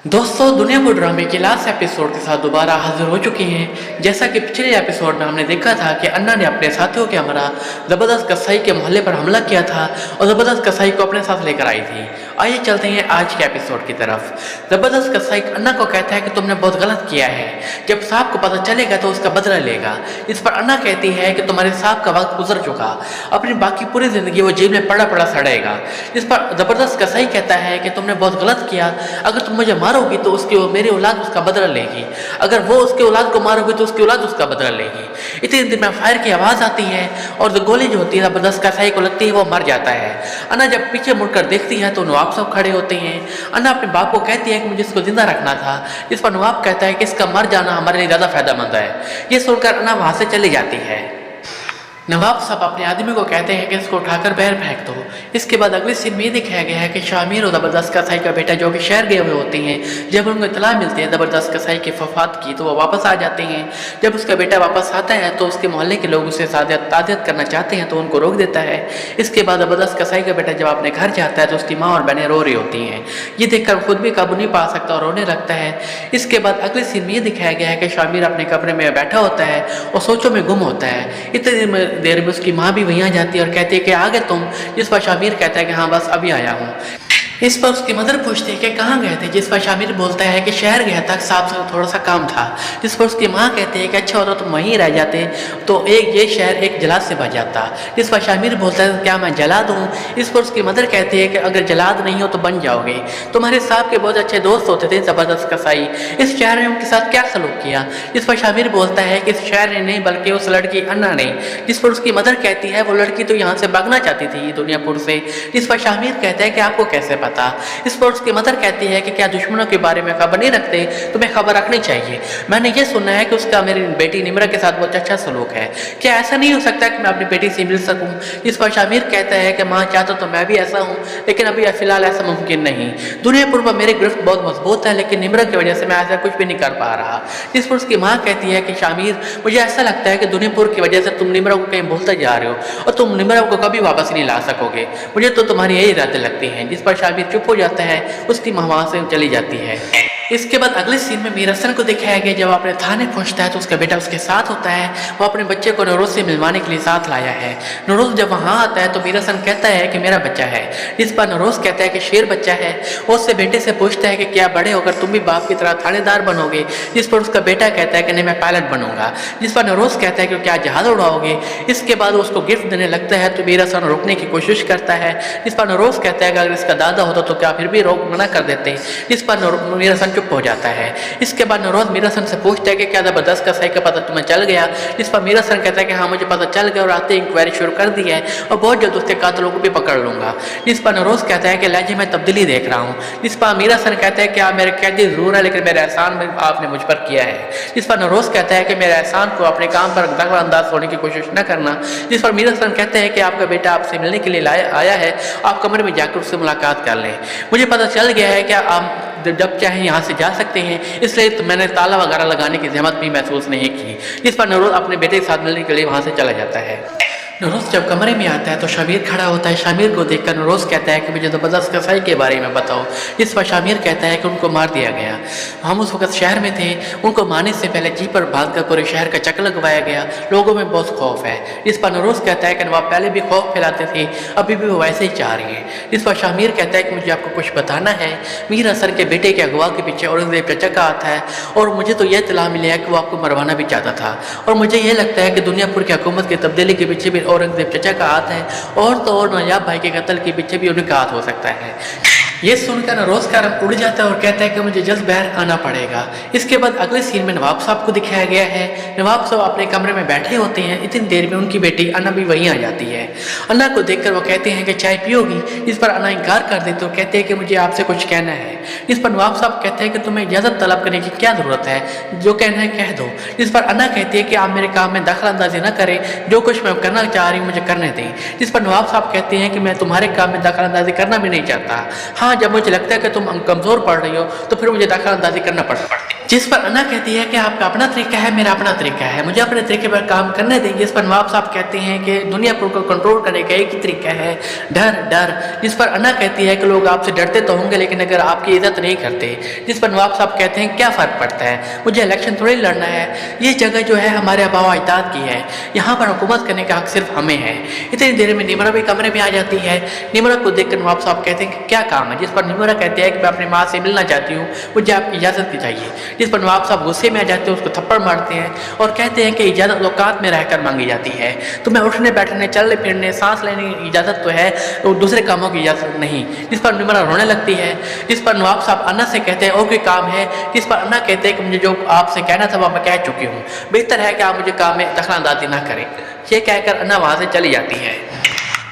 दोस्तों दुनियापुर ड्रामे के लास्ट एपिसोड के साथ दोबारा हाजिर हो चुके हैं। जैसा कि पिछले एपिसोड में हमने देखा था कि अन्ना ने अपने साथियों के हमरा ज़बरदस्त कसाई के मोहल्ले पर हमला किया था और ज़बरदस्त कसाई को अपने साथ लेकर आई थी। आइए चलते हैं आज के एपिसोड की तरफ। ज़बरदस्त कसाई अन्ना को कहता है कि तुमने बहुत गलत किया है, जब साहब को पता चलेगा तो उसका बदला लेगा। इस पर अन्ना कहती है कि तुम्हारे साहब का वक्त गुजर चुका, अपनी बाकी पूरी ज़िंदगी वो जेल में पड़ा पड़ा सड़ेगा। इस पर ज़बरदस्त कसाई कहता है कि तुमने बहुत गलत किया, अगर तुम मुझे मारोगी तो उसकी मेरी औलाद उसका बदला लेगी, अगर वो उसके औलाद को मारोगी तो उसकी औलाद उसका बदला लेगी। इतनी देर में फायर की आवाज़ आती है और जो गोली जो होती है ज़बरदस्त कसाई को लगती है वो मर जाता है। अन्ना जब पीछे मुड़कर देखती है तो नवाब सब खड़े होते हैं। अन्ना अपने बाप को कहती है कि मुझे इसको जिंदा रखना था। इस पर नवाब कहता है कि इसका मर जाना हमारे लिए ज़्यादा फायदेमंद है। ये सुनकर अन्ना वहाँ से चली जाती है। नवाब साहब अपने आदमी को कहते हैं कि इसको उठाकर बाहर फेंक दो। इसके बाद अगली सीन में दिखाया गया है कि शामिर और ज़बरदस्त कसाई का बेटा जो कि शहर गए हुए होते हैं, जब उनको इतला मिलती है ज़बरदस्त कसाई की वफात की तो वो वापस आ जाते हैं। जब उसका बेटा वापस आता है तो उसके मोहल्ले के लोग उसे ताज़ियत करना चाहते हैं तो उनको रोक देता है। इसके बाद ज़बरदस्त कसाई का बेटा जब अपने घर जाता है तो उसकी माँ और बहनें रो रही होती हैं। ये देखकर खुद भी काबू नहीं पा सकता और रोने लगता है। इसके बाद अगले सीन में दिखाया गया है कि शामिर अपने कमरे में बैठा होता है और सोचों में गुम होता है। इतनी देर में उसकी माँ भी वहीं आ जाती है और कहती है कि आ गए तुम। जिस पर शामिर कहता है कि हाँ बस अभी आया हूँ। इस पर उसकी मदर पूछती है कि कहाँ गए थे। जिस पर शामिर बोलता है कि शहर गया था, साहब से थोड़ा सा काम था। जिस पर उसकी माँ कहती है कि अच्छा होता तुम वहीं रह जाते तो ये शहर एक जलाद से बच जाता। जिस पर शामिर बोलता है क्या मैं जलाद हूँ। इस पर उसकी मदर कहती है कि अगर जलाद नहीं हो तो बन जाओगे। तुम्हारे साहब के बहुत अच्छे दोस्त होते थे ज़बरदस्त कसाई, इस शहर में उनके साथ क्या सलूक किया। जिस पर शामिर बोलता है कि इस शहर ने नहीं बल्कि उस लड़की अन्ना ने। जिस पर उसकी मदर कहती है वो लड़की तो यहाँ से भागना चाहती थी दुनियापुर से। जिस पर शामिर कहता है कि आपको कैसे पता। इस पर उसकी मदर कहती है कि क्या दुश्मनों के बारे में खबर नहीं रखते, तुम्हें खबर रखनी चाहिए। मैंने ये सुना है कि उसका मेरी बेटी निम्रा के साथ बहुत अच्छा सलूक है, क्या ऐसा नहीं हो सकता कि मैं अपनी बेटी से मिल सकूं। इस पर शामिर कहता है कि माँ चाहता तो मैं भी ऐसा हूँ, लेकिन अभी फिलहाल ऐसा मुमकिन नहीं। दुनियापुर में मेरी गिरफ्त बहुत मजबूत है, लेकिन निम्रा की वजह से मैं ऐसा कुछ भी नहीं कर पा रहा। इस पर उसकी माँ कहती है कि शामिर मुझे ऐसा लगता है कि दुनियापुर की वजह से तुम निम्रा को कहीं भूलते जा रहे हो और तुम निम्रा को कभी वापस नहीं ला सकोगे। मुझे तो तुम्हारी यही इरादे लगती हैं। जिस पर शामिर चुप हो जाता है, उसकी माँ वहाँ से चली जाती है। इसके बाद अगले सीन में मीर हसन को दिखाया गया जब अपने थाने पहुंचता है तो उसका बेटा उसके साथ होता है। वो अपने बच्चे को नरोज से मिलवाने के लिए साथ लाया है। नरोज जब वहाँ आता है तो मीर हसन कहता है कि मेरा बच्चा है। इस पर नरोज कहता है कि शेर बच्चा है। वो उससे बेटे से पूछता है कि क्या बड़े होकर तुम भी बाप की तरह थानेदार बनोगे। जिस पर उसका बेटा कहता है कि नहीं मैं पायलट बनूंगा। जिस पर नरोज कहता है कि क्या जहाज उड़ाओगे। इसके बाद वो उसको गिफ्ट देने लगता है तो मीर हसन रोकने की कोशिश करता है। जिस पर नरोज कहता है कि अगर इसका दादा होता तो क्या फिर भी मना कर देते। जिस पर मीर हसन चुप हो जाता है। इसके बाद नरोज मीर हसन से पूछता है कि क्या ज़बरदस्त कसाई का पता तुम्हें चल गया। जिस पर मीर हसन कहता है कि हाँ मुझे पता चल गया और आते इंक्वायरी शुरू कर दी है और बहुत जल्द उसके कातिलों को भी पकड़ लूंगा। जिस पर नरोज कहता है कि लहजे में तब्दीली देख रहा हूँ। जिस पर मीर हसन कहता है कि आप मेरे कैदी जरूर है, लेकिन मेरा एहसान आपने मुझ पर किया है। जिस पर नरोज कहता है कि मेरे एहसान को अपने काम पर दखलअंदाज होने की कोशिश न करना। जिस पर मीर हसन कहते हैं कि आपका बेटा आपसे मिलने के लिए आया है, आप कमरे में जाकर उससे मुलाकात कर लें। मुझे पता चल गया है कि आप जब चाहे यहाँ से जा सकते हैं, इसलिए तो मैंने ताला वगैरह लगाने की जहमत भी महसूस नहीं की। जिस पर नरोज अपने बेटे के साथ मिलने के लिए वहाँ से चला जाता है। नरोज जब कमरे में आता है तो शामिर खड़ा होता है। शामिर को देखकर नरोज कहता है कि मुझे ज़बरदस्त कसाई के बारे में बताओ। इस पर शामिर कहता है कि उनको मार दिया गया। हम उस वक्त शहर में थे, उनको मारने से पहले जीप पर भागकर पूरे शहर का चक्कर लगवाया गया। लोगों में बहुत खौफ है। इस पर नरोज कहता है कि नवाब पहले भी खौफ फैलाते थे, अभी भी वो वैसे ही चाह रही है। इस पर शामिर कहता है कि मुझे आपको कुछ बताना है। मीर हसन के बेटे के अगवा के पीछे औरंगजेब चचा का हाथ है और मुझे तो यह इत्तला मिली है कि वो आपको मरवाना भी चाहता था और मुझे यह लगता है कि दुनियापुर की हुकूमत की तब्दीली के पीछे भी औरंगजेब चचा का हाथ है और तो और नायाब भाई के कत्ल के पीछे भी उनका हाथ हो सकता है। ये सुनकर नरोज का रंग उड़ जाता है और कहता है कि मुझे जल्द बाहर आना पड़ेगा। इसके बाद अगले सीन में नवाब साहब को दिखाया गया है। नवाब साहब अपने कमरे में बैठे होते हैं। इतनी देर में उनकी बेटी अन्ना भी वहीं आ जाती है। अन्ना को देखकर वो कहते हैं कि चाय पियोगी। इस पर अन्ना इनकार कर देती तो कहते हैं कि मुझे आपसे कुछ कहना है। इस पर नवाब साहब कहते हैं कि तुम्हें इजाज़त तलब करने की क्या ज़रूरत है, जो कहना है कह दो। इस पर अन्ना कहती है कि आप मेरे काम में दखल अंदाजी न करें, जो कुछ मैं करना चाह रही हूँ मुझे करने दें। जिस पर नवाब साहब कहते हैं कि मैं तुम्हारे काम में दखल अंदाजी करना भी नहीं चाहता। हाँ, जब मुझे लगता है कि तुम कमज़ोर पड़ रही हो तो फिर मुझे दखल अंदाजी करना पड़ती। जिस पर अन्ना कहती है कि आपका अपना तरीका है, मेरा अपना तरीका है, मुझे अपने तरीके पर काम करने दें। जिस पर नवाब साहब कहते हैं कि दुनिया को कंट्रोल करने का एक ही तरीका है, डर डर। जिस पर अन्ना कहती है कि लोग आपसे डरते तो होंगे लेकिन अगर आपकी इज्जत नहीं करते। जिस पर नवाब साहब कहते हैं क्या फ़र्क पड़ता है, मुझे इलेक्शन थोड़ी लड़ना है, ये जगह जो है हमारे आबा अजदाद की है, यहाँ पर हुकूमत करने का हक सिर्फ हमें है। इतनी देर में निमरा भी कमरे में आ जाती है। निमरा को देखकर नवाब साहब कहते हैं कि क्या काम है। जिस पर निमरा कहते हैं कि मैं अपनी माँ से मिलना चाहती हूँ, मुझे आपकी इजाज़त की चाहिए। जिस पर नवाब साहब गुस्से में आ जाते हैं, उसको थप्पड़ मारते हैं और कहते हैं कि इजाज़त औकात में रहकर मांगी जाती है, तुम्हें उठने बैठने चलने फिरने सांस लेने की इजाज़त तो है, तो दूसरे कामों की इजाज़त नहीं। जिस पर निमरा रोने लगती है। जिस पर नवाब साहब अन्ना से कहते हैं और कोई काम है। जिस पर अन्ना कहते हैं कि मुझे जो आपसे कहना था वह मैं कह चुकी हूँ, बेहतर है कि आप मुझे काम में दखलंदाजी ना करें। ये कहकर अन्ना वहाँ से चली जाती है।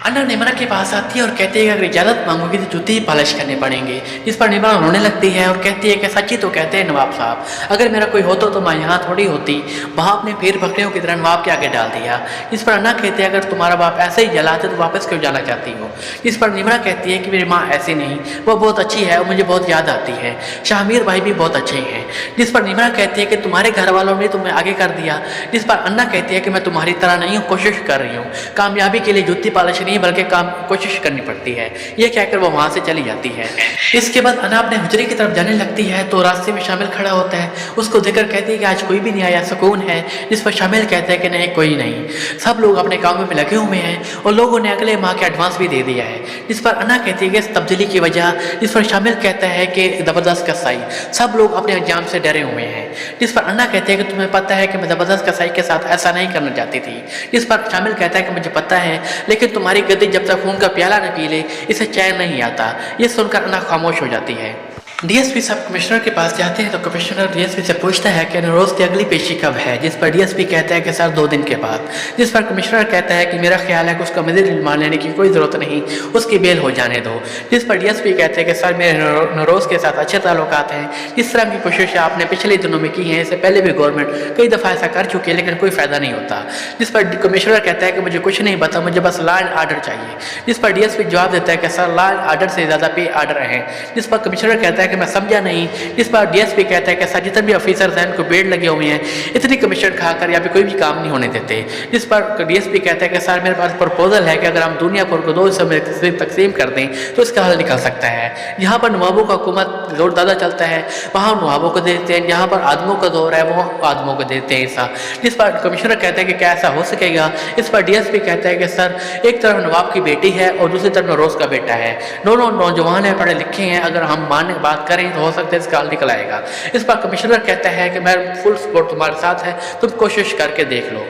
अन्ना निमरा के पास आती है और कहती है कि अगर इजाज़त मांगोगी तो जूते ही पॉलिश करने पड़ेंगे। जिस पर निमरा रोने लगती है और कहती है कि सच्ची तो कहते हैं नवाब साहब, अगर मेरा कोई होता तो मैं यहाँ थोड़ी होती, वहाँ अपने फिर बकरियों की तरह नवाब के आगे डाल दिया। जिस पर अन्ना कहते हैं अगर तुम्हारा बाप ऐसे ही जलाते तो वापस क्यों जाना चाहती हो। जिस पर निमरा कहती है कि मेरी माँ ऐसी नहीं, वो बहुत अच्छी है और मुझे बहुत याद आती है, शाहमीर भाई भी बहुत अच्छे हैं। जिस पर निमरा कहती है कि तुम्हारे घर वालों ने तुम्हें आगे कर दिया। जिस पर अन्ना कहती है कि मैं तुम्हारी तरह नहीं हूँ, कोशिश कर रही हूँ, कामयाबी के लिए जूती पॉलिश नहीं बल्कि काम कोशिश करनी पड़ती है। ये कहकर वो वहाँ से चली जाती है। इसके बाद अन्ना अपने हुजरे की तरफ जाने लगती है तो रास्ते में शामिल खड़ा होता है। उसको देखकर कहती है कि आज कोई भी नहीं आया, सुकून है। जिस पर शामिल कहता है कि नहीं कोई नहीं, सब लोग अपने कामों में लगे हुए हैं और लोगों ने अगले माह के एडवांस भी दे दिया है। जिस पर अन्ना कहती है कि इस तब्दीली की वजह। जिस पर शामिल कहता है कि ज़बरदस्त कसाई, सब लोग अपने अंजाम से डरे हुए हैं। जिस पर अन्ना कहती है कि तुम्हें पता है कि मैं ज़बरदस्त कसाई के साथ ऐसा नहीं करना चाहती थी। जिस पर शामिल कहता है कि मुझे पता है, लेकिन तुम्हारी गद्दी जब तक खून का प्याला न पी ले इसे चैन नहीं आता। ये सुनकर अन्ना खामोश हो जाती है। डीएसपी सब कमिश्नर के पास जाते हैं तो कमिश्नर डीएसपी से पूछता है कि रोज़ की अगली पेशी कब है। जिस पर डीएसपी कहता है कि सर 2 दिन के बाद। जिस पर कमिश्नर कहता है कि मेरा ख्याल है कि उसका मज़ीद रिमांड लेने की कोई ज़रूरत नहीं, उसकी बेल हो जाने दो। जिस पर डीएसपी कहते हैं कि सर मेरे नरोज़ के साथ अच्छे ताल्लुकात हैं, इस तरह की कोशिश आपने पिछले दिनों में की है, इससे पहले भी गवर्नमेंट कई दफ़ा ऐसा कर चुकी है लेकिन कोई फ़ायदा नहीं होता। जिस पर कमिश्नर कहता है कि मुझे कुछ नहीं पता, मुझे बस लॉ एंड ऑर्डर चाहिए। जिस पर डीएसपी जवाब देता है कि सर लॉ एंड ऑर्डर से ज़्यादा पे ऑर्डर हैं। जिस पर कमिश्नर कहता है कि मैं समझा नहीं। इस पर डीएसपी कहता है कि सर जितने भी ऑफिसर्स हैं उनको बेड लगे हुए हैं, इतनी कमीशन खाकर यहाँ पे कोई भी काम नहीं होने देते। जिस पर डीएसपी कहता है कि सर मेरे पास प्रपोजल है कि अगर हम दुनियापुर को 2 हिस्सों में तकसीम कर दें तो इसका हल निकल सकता है। यहाँ पर नवाबों का हुकूमत जोर ज़्यादा चलता है, वहाँ नवाबों को देते हैं, जहाँ पर आदमों का दौर है वो आदमों को देते हैं हिस्सा। जिस पर कमिश्नर कहता है कि क्या ऐसा हो सकेगा। इस पर डीएसपी कहता है कि सर एक तरफ नवाब की बेटी है और दूसरी तरफ नरोज़ का बेटा है, दोनों नौजवान हैं, पढ़े लिखे हैं, अगर हम माने बात करें तो हो सकता है इसका हल निकल आएगा। इस पर कमिश्नर कहता है कि मैं फुल सपोर्ट तुम्हारे साथ है, तुम कोशिश करके देख लो।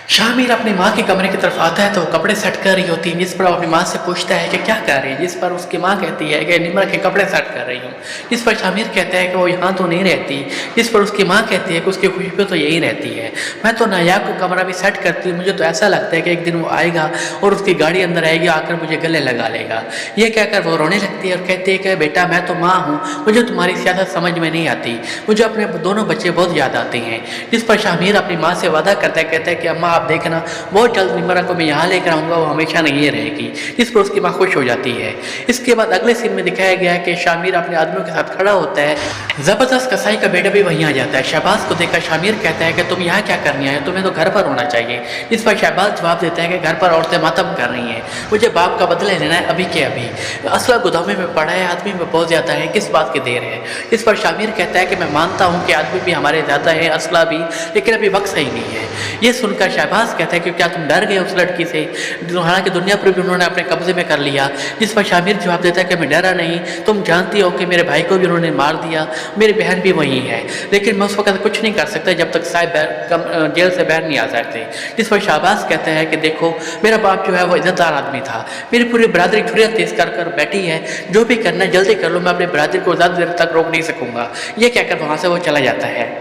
शामिर अपनी माँ के कमरे की तरफ आता है तो वो कपड़े सेट कर रही होती है। जिस पर वो अपनी माँ से पूछता है कि क्या कर रही है। जिस पर उसकी माँ कहती है कि निमरा के कपड़े सेट कर रही हूँ। जिस पर शामिर कहता है कि वो यहाँ तो नहीं रहती। जिस पर उसकी माँ कहती है कि उसकी खुशबू तो यही रहती है, मैं तो नायाब का कमरा भी सेट करती हूँ, मुझे तो ऐसा लगता है कि एक दिन वो आएगा और उसकी गाड़ी अंदर आएगी, आकर मुझे गले लगा लेगा। ये कहकर वो रोने लगती है और कहती है कि बेटा मैं तो माँ हूँ, मुझे तुम्हारी सियासत समझ में नहीं आती, मुझे अपने दोनों बच्चे बहुत याद आते हैं। जिस पर शामिर अपनी माँ से वादा करता है, कहता है कि अम्मा आप देखना बहुत जल्द निमरा को मैं यहाँ लेकर आऊँगा, वो हमेशा नहीं रहेगी। जिस पर उसकी माँ खुश हो जाती है। इसके बाद अगले सीन में दिखाया गया है कि शामिर अपने आदमियों के साथ खड़ा होता है। ज़बरदस्त कसाई का बेटा भी वहीं आ जाता है। शहबाज को देखकर शामिर कहता है कि तुम यहाँ क्या करने आए, तुम्हें तो घर पर होना चाहिए। जिस पर शहबाज जवाब देता है कि घर पर औरतें मातम कर रही हैं, मुझे बाप का बदले लेना है अभी के अभी, असला गोदामे में पड़ा है, आदमी में बहुत ज़्यादा है, किस बात की देर है। इस पर शामिर कहता है कि मैं मानता हूँ कि आदमी भी हमारे ज़्यादा है, असला भी, लेकिन अभी वक्त सही नहीं है। ये सुनकर शहबाज कहता है कि क्या तुम डर गए उस लड़की से, हालांकि दुनिया पर भी उन्होंने अपने कब्जे में कर लिया। जिस पर शामिर जवाब देता है कि मैं डरा नहीं, तुम जानती हो कि मेरे भाई को भी उन्होंने मार दिया, मेरी बहन भी वहीं है, लेकिन मैं उस वक्त कुछ नहीं कर सकता जब तक साहब जेल से बाहर नहीं आ सकते। जिस पर शहबाज कहता है कि देखो मेरा बाप जो है वो इज्जतदार आदमी था, मेरी पूरी बरादरी छुरियाँ तेज कर बैठी है, जो भी करना है जल्दी कर लो, मैं अपनी बरादरी को ज़्यादा देर तक रोक नहीं सकूँगा। ये कहकर वहाँ से वो चला जाता है।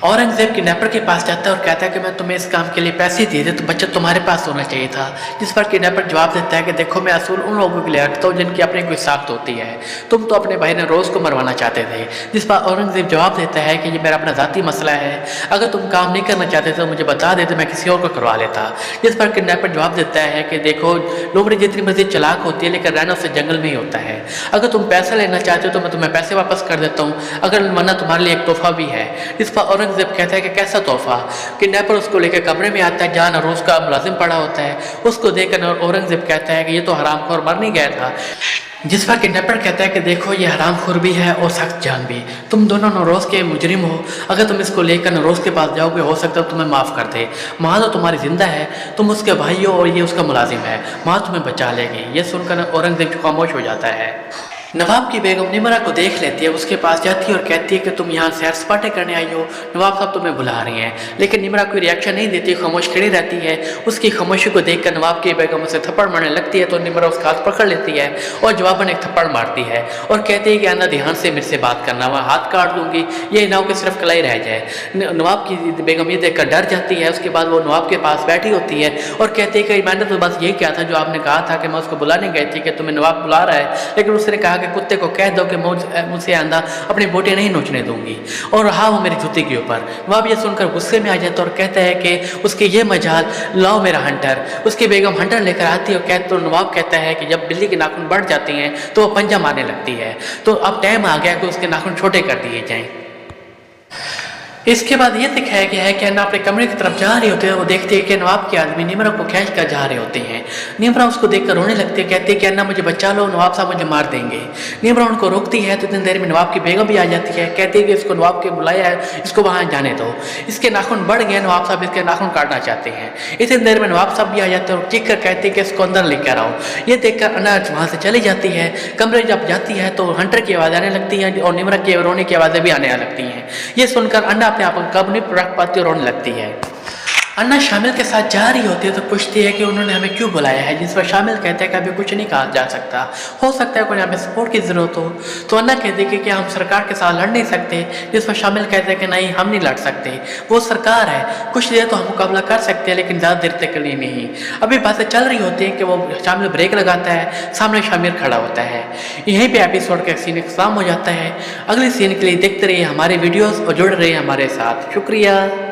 औरंगजेब किडनैपर के पास जाता है और कहता है कि मैं तुम्हें इस काम के लिए पैसे दिए थे तो बच्चा तुम्हारे पास होना चाहिए था। जिस पर किडनैपर जवाब देता है कि देखो मैं असूल उन लोगों के लिए रखता हूँ जिनकी अपनी कोई साख्त होती है, तुम तो अपने भाई नरोज को मरवाना चाहते थे। जिस पर औरंगजेब जवाब देता है कि ये मेरा अपना ज़ाती मसला है, अगर तुम काम नहीं करना चाहते तो मुझे बता देते, मैं किसी और को करवा लेता। जिस पर किडनैपर जवाब देता है कि देखो लोमड़ी जितनी मर्जी चालाक होती है लेकिन रहना उससे जंगल में ही होता है, अगर तुम पैसा लेना चाहते हो तो मैं तुम्हें पैसे वापस कर देता हूँ, अगर वरना तुम्हारे लिए एक तोहफा भी है। जिस पर औरंगजेब कहता है कि कैसा तोहफा। किडनैपर उसको लेकर कमरे में आता है जहाँ नरोज का मुलाजिम पड़ा होता है। उसको देखकर औरंगजेब कहता है कि ये तो हरामखोर मर नहीं गया था। जिस पर किडनैपर कहता है कि देखो ये हरामखोर भी है और सख्त जान भी, तुम दोनों नरोज के मुजरिम हो, अगर तुम इसको लेकर नरोज के पास जाओगे हो सकता है तुम्हें माफ़ कर दे। माँ तो तुम्हारी जिंदा है, तुम उसके भाई हो और ये उसका मुलाजिम है, माँ तुम्हें बचा लेगी। ये सुनकर औरंगजेब खामोश हो जाता है। नवाब की बेगम निमरा को देख लेती है, उसके पास जाती है और कहती है कि तुम यहाँ सैर सपाटे करने आई हो, नवाब साहब तुम्हें बुला रही हैं। लेकिन निमरा कोई रिएक्शन नहीं देती, खामोश खड़ी रहती है। उसकी खामोशी को देखकर नवाब की बेगम उसे थप्पड़ मारने लगती है तो निमरा उसका हाथ पकड़ लेती है और जवाबन एक थप्पड़ मारती है और कहती है कि आना ध्यान से मेरे से बात करना, वह हाथ काट दूंगी, ये ना हो कि सिर्फ कलाई रह जाए। नवाब की बेगम ये देखकर डर जाती है। उसके बाद वो नवाब के पास बैठी होती है और कहती है कि मैंने तो बस ये किया था जो आपने कहा था कि मैं उसको बुलाने गई थी कि तुम्हें नवाब बुला रहा है, लेकिन उसने कहा कि कुत्ते को कह दो कि मुझसे आंदा अपनी बोटियां नहीं नोचने दूंगी, और रहा वो मेरी जूती के ऊपर। नवाब ये सुनकर गुस्से में आ जाता और कहता है कि उसकी ये मजाल, लाओ मेरा हंटर। उसकी बेगम हंटर लेकर आती है और कहते तो नवाब कहता है कि जब बिल्ली के नाखून बढ़ जाते हैं तो वो पंजा मारने लगती है, तो अब टाइम आ गया कि उसके नाखून छोटे कर दिए जाएं। इसके बाद ये दिखाया गया है कि अन्ना अपने कमरे की तरफ जा रहे होते हैं। वो देखते हैं कि नवाब के आदमी निमरा को खींच कर जा रहे होते हैं। निमरा उसको देखकर रोने लगती है, कहती है कि अन्ना मुझे बचा लो, नवाब साहब मुझे मार देंगे। निमरा उनको रोकती है तो इतनी देर में नवाब की बेगम भी आ जाती है, कहती है कि इसको नवाब के बुलाया है, इसको वहाँ जाने दो, इसके नाखून बढ़ गए, नवाब साहब इसके नाखून काटना चाहते हैं। इतनी देर में नवाब साहब भी आ जाते हैं और चीख कर कहते हैं कि इसको अंदर लेकर आओ। ये देखकर अन्ना वहाँ से चली जाती है। कमरे जब जाती है तो हंटर की आवाज़ आने लगती है और निमरा की रोने की आवाज़ें भी आने लगती हैं। ये सुनकर अन्ना अपने आप कब नहीं रख पाती और रोने लगती है। अन्ना शामिल के साथ जा रही होती है तो पूछती है कि उन्होंने हमें क्यों बुलाया है, जिस पर शामिल कहते हैं कि अभी कुछ नहीं कहा जा सकता, हो सकता है कोई हमें सपोर्ट की ज़रूरत हो। तो अन्ना कहती है कि हम सरकार के साथ लड़ नहीं सकते, जिस पर शामिल कहते हैं कि नहीं हम नहीं लड़ सकते, वो सरकार है, कुछ देर तो हम मुकाबला कर सकते हैं लेकिन ज़्यादा देर तक के लिए नहीं। अभी बातें चल रही होती है कि वो शामिल ब्रेक लगाता है, सामने शामिल खड़ा होता है। यहीं पर एपिसोड का सीन खत्म हो जाता है। अगले सीन के लिए देखते रहिए हमारे वीडियोज़ और जुड़ रहे हमारे साथ। शुक्रिया।